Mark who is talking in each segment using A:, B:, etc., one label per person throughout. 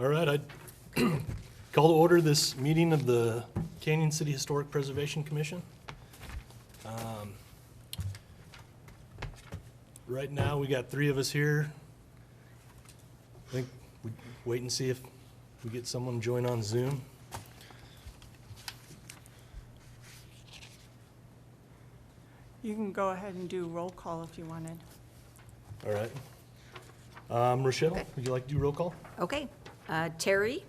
A: All right, I'd call to order this meeting of the Canyon City Historic Preservation Commission. Right now, we got 3 of us here. I think we'd wait and see if we get someone join on Zoom.
B: You can go ahead and do roll call if you wanted.
A: All right. Rochelle,
C: Okay.
A: would you like to do roll call?
C: Okay. Terry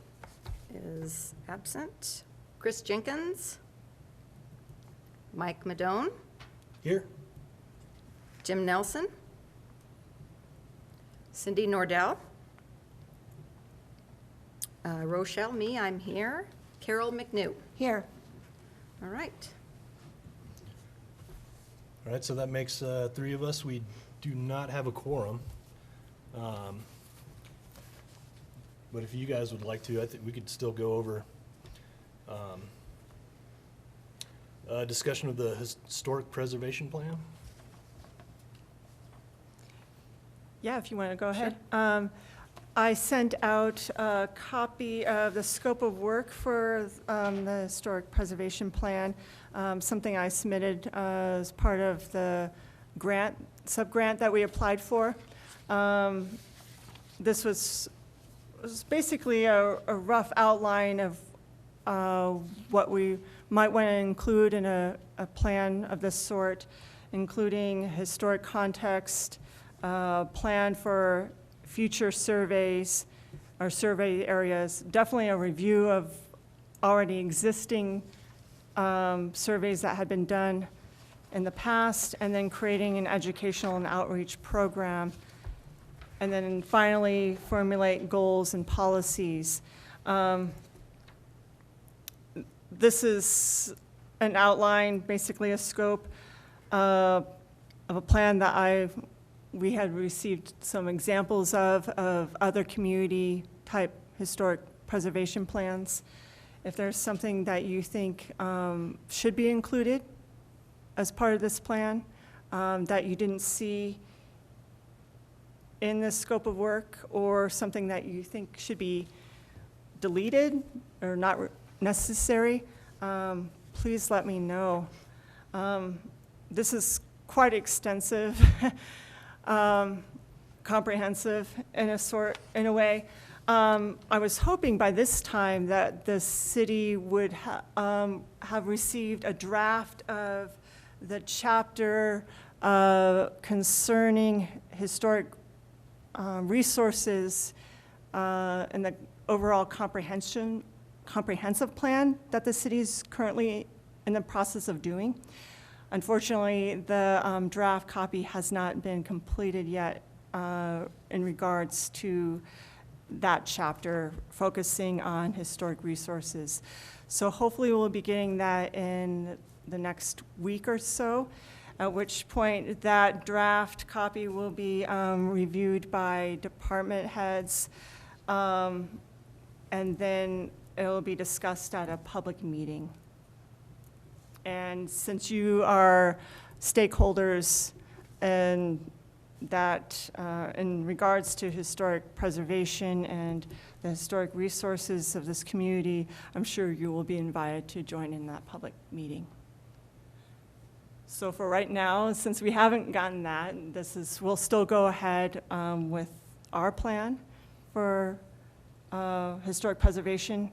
C: is absent. Chris Jenkins. Mike Madone.
A: Here.
C: Jim Nelson. Cindy Nordell. Rochelle, me, I'm here. Carol McNew.
B: Here.
C: All right.
A: All right, so that makes 3 of us. We do not have a quorum. But if you guys would like to, I think we could still go over a discussion of the historic preservation plan.
B: Yeah, if you want to go ahead. I sent out a copy of the scope of work for the Historic Preservation Plan, something I submitted as part of the grant, sub-grant that we applied for. This was basically a rough outline of what we might want to include in a plan of this sort, including historic context, plan for future surveys or survey areas, definitely a review of already existing surveys that had been done in the past, and then creating an educational and outreach program, and then finally formulate goals and policies. This is an outline, basically a scope of a plan that we had received some examples of other community-type historic preservation plans. If there's something that you think should be included as part of this plan that you didn't see in this scope of work, or something that you think should be deleted or not necessary, please let me know. This is quite extensive. Comprehensive in a way. I was hoping by this time that the city would have received a draft of the chapter concerning historic resources in the overall comprehensive plan that the city is currently in the process of doing. Unfortunately, the draft copy has not been completed yet in regards to that chapter focusing on historic resources. So hopefully we'll be getting that in the next week or so, at which point that draft copy will be reviewed by department heads, and then it will be discussed at a public meeting. And since you are stakeholders in that, in regards to historic preservation and the historic resources of this community, I'm sure you will be invited to join in that public meeting. So for right now, since we haven't gotten that, we'll still go ahead with our plan for historic preservation.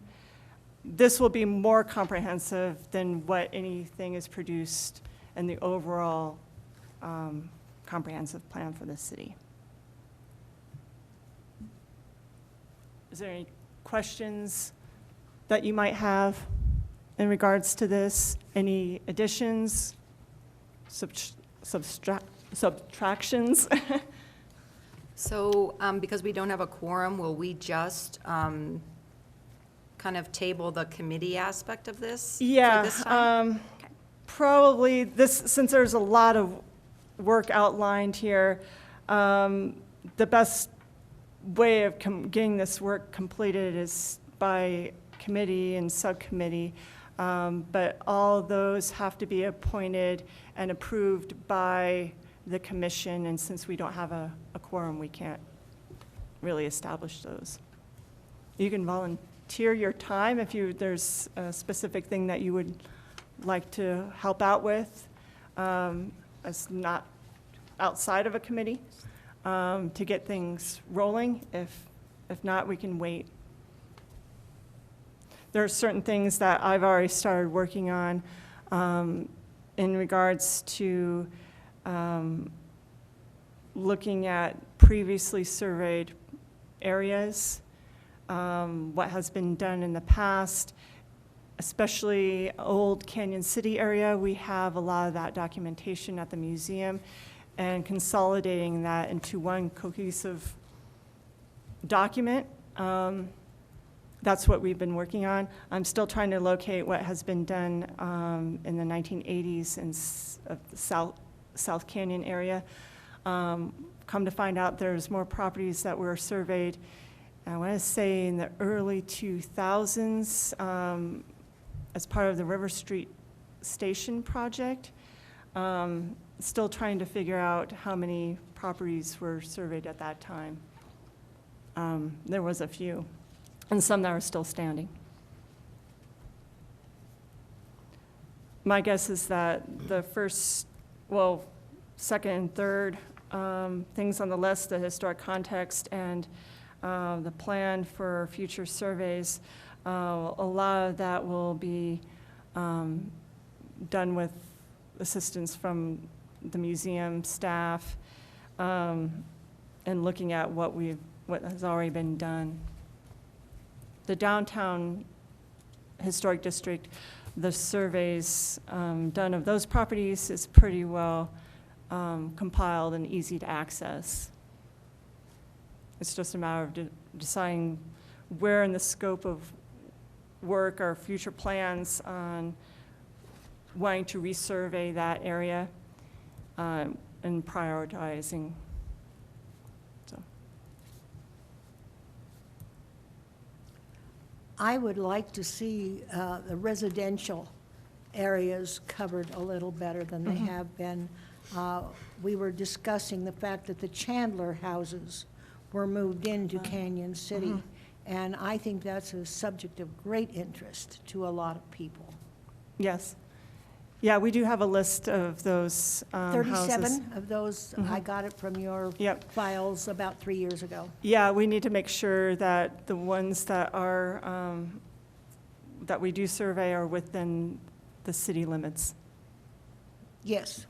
B: This will be more comprehensive than what anything is produced in the overall comprehensive plan for the city. Is there any questions that you might have in regards to this? Any additions, subtractions?
C: So because we don't have a quorum, will we just kind of table the committee aspect of this for this time? Okay.
B: Probably this, since there's a lot of work outlined here, the best way of getting this work completed is by committee and subcommittee, but all those have to be appointed and approved by the commission, and since we don't have a quorum, we can't really establish those. You can volunteer your time if there's a specific thing that you would like to help out with. It's not outside of a committee, to get things rolling. If not, we can wait. There are certain things that I've already started working on in regards to looking at previously surveyed areas, what has been done in the past, especially old Canyon City area. We have a lot of that documentation at the museum, and consolidating that into one cohesive document. That's what we've been working on. I'm still trying to locate what has been done in the 1980s in the South Canyon area. Come to find out, there's more properties that were surveyed, I want to say in the early 2000s, as part of the River Street Station project. Still trying to figure out how many properties were surveyed at that time. There was a few, and some that are still standing. My guess is that the first, well, second and third things on the list, the historic context and the plan for future surveys, a lot of that will be done with assistance from the museum staff, and looking at what has already been done. The downtown historic district, the surveys done of those properties is pretty well compiled and easy to access. It's just a matter of deciding where in the scope of work or future plans on wanting to resurvey that area and prioritizing. So.
D: I would like to see the residential areas covered a little better than they have been. We were discussing the fact that the Chandler houses were moved into Canyon City, and I think that's a subject of great interest to a lot of people.
B: Yes. Yeah, we do have a list of those
D: 37
B: houses.
D: of those, I got it from your
B: Yep.
D: files about 3 years ago.
B: Yeah, we need to make sure that the ones that are, that we do survey are within the city limits.
D: Yes.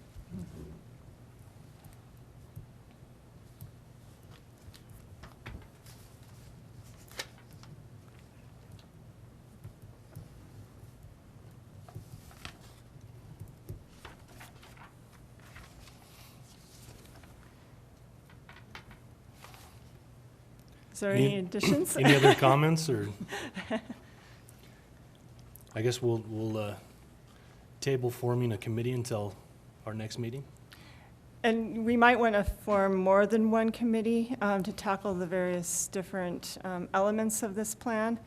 B: Is there any additions?
A: Any other comments, or? I guess we'll table forming a committee until our next meeting.
B: And we might want to form more than one committee to tackle the various different elements of this plan.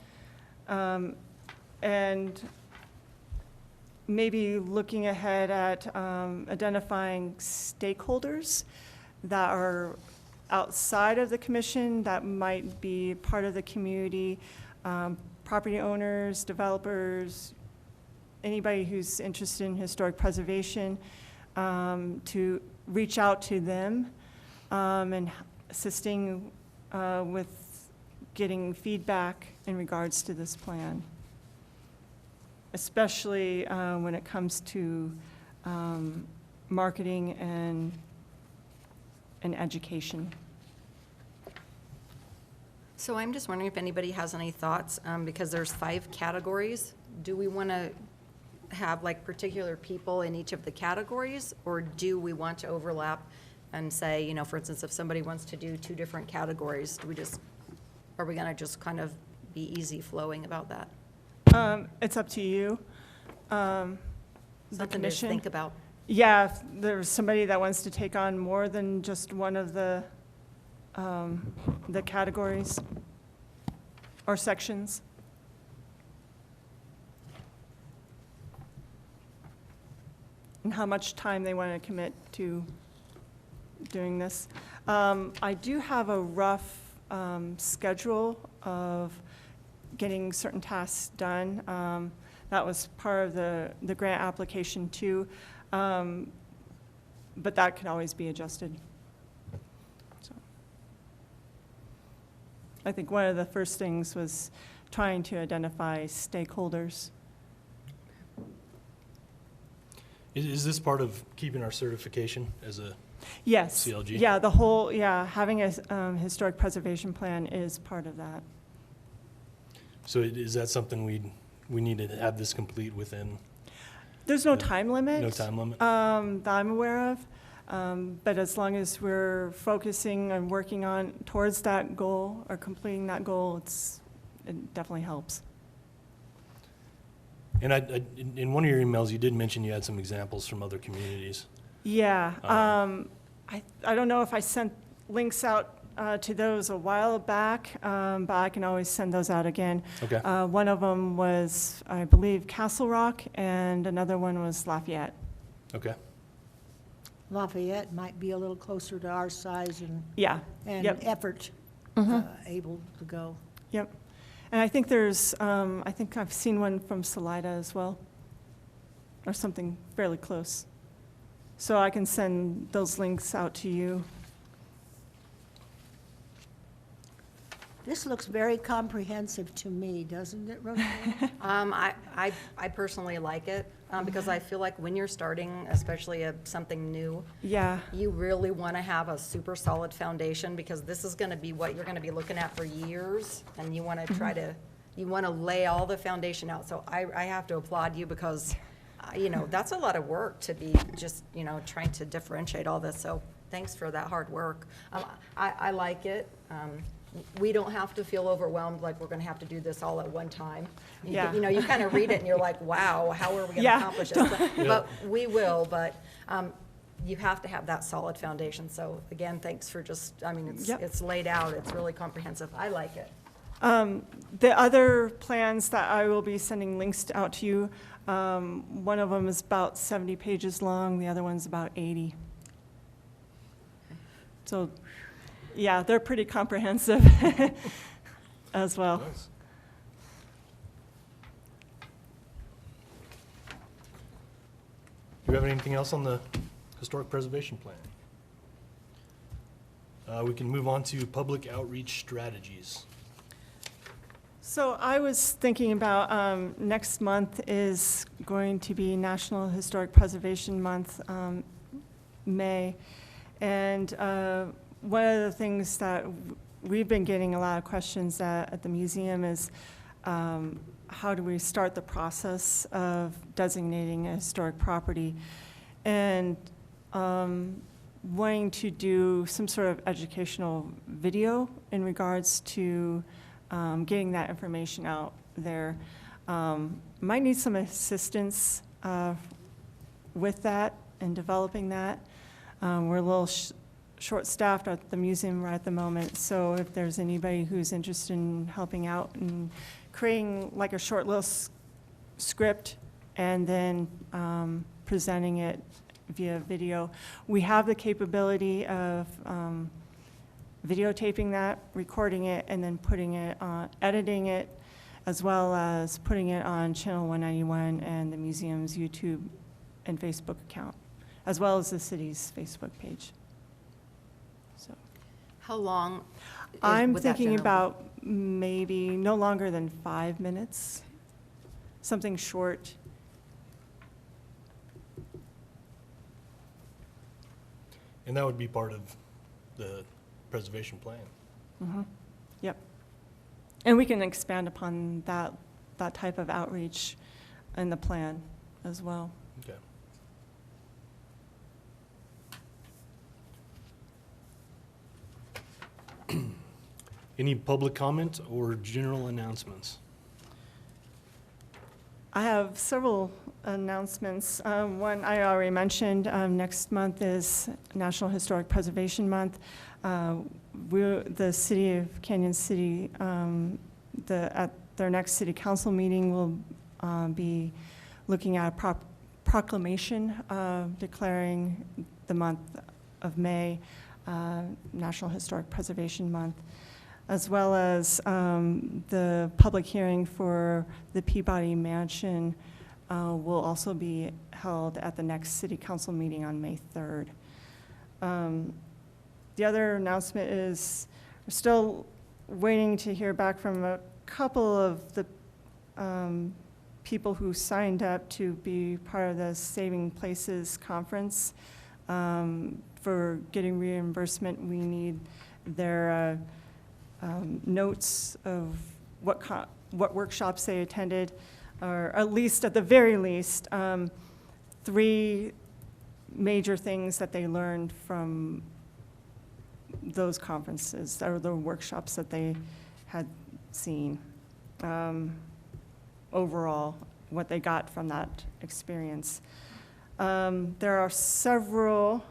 B: And maybe looking ahead at identifying stakeholders that are outside of the commission that might be part of the community, property owners, developers, anybody who's interested in historic preservation, to reach out to them and assisting with getting feedback in regards to this plan, especially when it comes to marketing and education.
C: So I'm just wondering if anybody has any thoughts, because there's 5 categories. Do we want to have like particular people in each of the categories, or do we want to overlap and say, you know, for instance, if somebody wants to do 2 different categories, are we going to just kind of be easy flowing about that?
B: It's up to you. The
C: Something to
B: commission.
C: think about.
B: Yeah, if there's somebody that wants to take on more than just one of the categories or sections. And how much time they want to commit to doing this. I do have a rough schedule of getting certain tasks done. That was part of the grant application too. But that could always be adjusted. So I think one of the first things was trying to identify stakeholders.
A: Is this part of keeping our certification as a,
B: Yes.
A: CLG?
B: Yeah, having a historic preservation plan is part of that.
A: so is that something we need to have this complete within,
B: There's no
A: No-
B: time limit.
A: no time limit?
B: That I'm aware of. But as long as we're focusing and working on towards that goal or completing that goal, it definitely helps.
A: And in one of your emails, you did mention you had some examples from other communities.
B: Yeah. I don't know if I sent links out to those a while back, but I can always send those out again.
A: Okay.
B: One of them was, I believe, Castle Rock, and another one was Lafayette.
A: Okay.
D: Lafayette might be a little closer to our size and
B: Yeah. Yep.
D: effort able to go.
B: Yep. And I think there's, I think I've seen one from Salida as well, or something fairly close. So I can send those links out to you.
D: This looks very comprehensive to me, doesn't it, Rosemary?
C: I personally like it, because I feel like when you're starting, especially something new,
B: Yeah.
C: you really want to have a super solid foundation, because this is going to be what you're going to be looking at for years, and you want to try to, you want to lay all the foundation out. So I have to applaud you, because, that's a lot of work to be just, trying to differentiate all this. So thanks for that hard work. I like it. We don't have to feel overwhelmed like we're going to have to do this all at one time.
B: Yeah.
C: You kind of read it and you're like, wow, how are we going to
B: Yeah.
C: accomplish this? But we will, but you have to have that solid foundation. So again, thanks for
B: Yep.
C: it's laid out, it's really comprehensive. I like it.
B: The other plans that I will be sending links out to you, one of them is about 70 pages long, the other one's about 80. So, yeah, they're pretty comprehensive as well.
A: Nice. Do you have anything else on the historic preservation plan? We can move on to public outreach strategies.
B: So I was thinking about, next month is going to be National Historic Preservation Month, May. And one of the things that we've been getting a lot of questions at the museum is, how do we start the process of designating a historic property? And wanting to do some sort of educational video in regards to getting that information out there. Might need some assistance with that and developing that. We're a little short-staffed at the museum right at the moment, so if there's anybody who's interested in helping out and creating like a short little script and then presenting it via video. We have the capability of videotaping that, recording it, and then putting it on, editing it, as well as putting it on Channel 191 and the museum's YouTube and Facebook account, as well as the city's Facebook page. So
C: How long?
B: I'm
C: would that
B: thinking
C: generally-
B: about maybe no longer than 5 minutes, something short.
A: And that would be part of the preservation plan.
B: Yep. And we can expand upon that type of outreach in the plan as well.
A: Okay. Any public comment or general announcements?
B: I have several announcements. One I already mentioned, next month is National Historic Preservation Month. The city of Canyon City, at their next city council meeting, will be looking at a proclamation declaring the month of May National Historic Preservation Month. as well as the public hearing for the Peabody Mansion will also be held at the next city council meeting on May 3rd. The other announcement is we're still waiting to hear back from a couple of the people who signed up to be part of the Saving Places Conference. For getting reimbursement, we need their notes of what workshops they attended, or at least, at the very least, 3 major things that they learned from those conferences, or the workshops that they had seen. Overall, what they got from that experience. There are several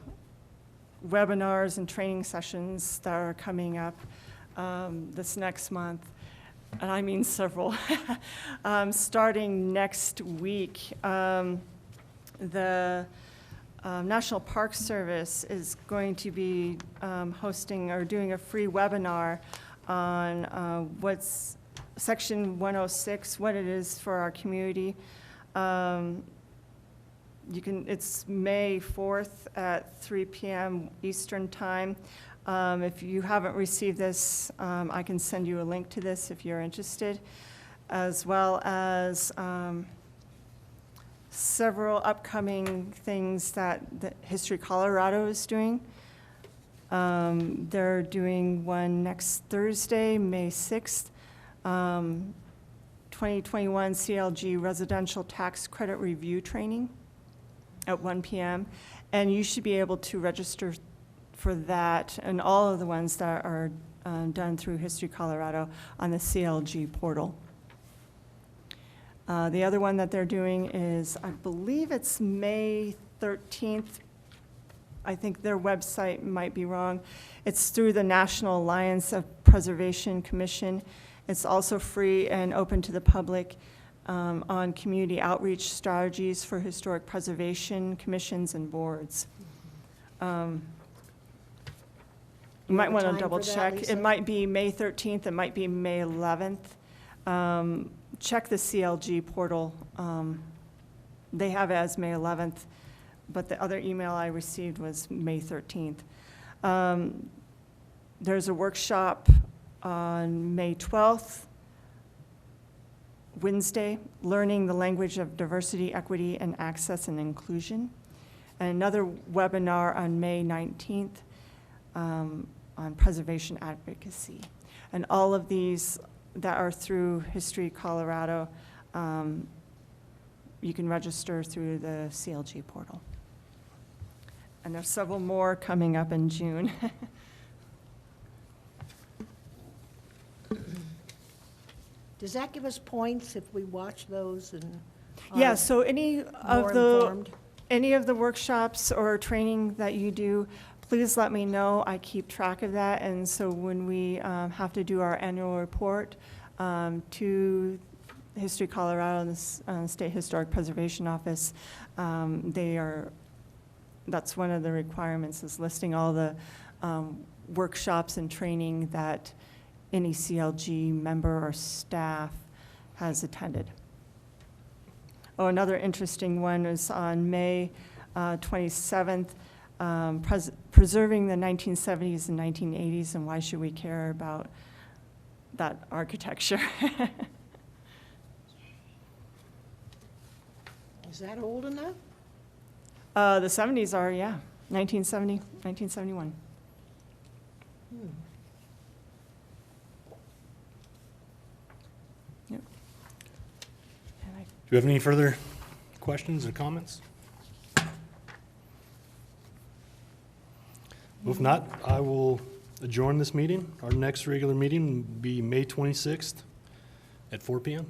B: webinars and training sessions that are coming up this next month, and I mean several. Starting next week, the National Park Service is going to be hosting or doing a free webinar on what's Section 106, what it is for our community. It's May 4th at 3 p.m. Eastern Time. If you haven't received this, I can send you a link to this if you're interested, as well as several upcoming things that History Colorado is doing. They're doing one next Thursday, May 6th, 2021 CLG Residential Tax Credit Review Training at 1 p.m. And you should be able to register for that and all of the ones that are done through History Colorado on the CLG portal. The other one that they're doing is, I believe it's May 13th. I think their website might be wrong. It's through the National Alliance of Preservation Commission. It's also free and open to the public on community outreach strategies for historic preservation commissions and boards. You might want to double check. It might be May 13th, it might be May 11th. Check the CLG portal. They have it as May 11th, but the other email I received was May 13th. There's a workshop on May 12th, Wednesday, Learning the Language of Diversity, Equity, and Access and Inclusion. And another webinar on May 19th on preservation advocacy. And all of these that are through History Colorado, you can register through the CLG portal. And there's several more coming up in June.
D: Does that give us points if we watch those and
B: Yeah,
D: are
B: so any
D: more
B: of
D: informed?
B: the workshops or training that you do, please let me know. I keep track of that, and so when we have to do our annual report to History Colorado and the State Historic Preservation Office, that's one of the requirements, is listing all the workshops and training that any CLG member or staff has attended. Oh, another interesting one is on May 27th, preserving the 1970s and 1980s, and why should we care about that architecture?
D: Is that old enough?
B: The 70s are, yeah, 1970, 1971. Yep. And
A: Do you have any further questions or comments? If not, I will adjourn this meeting. Our next regular meeting will be May 26th at 4 p.m.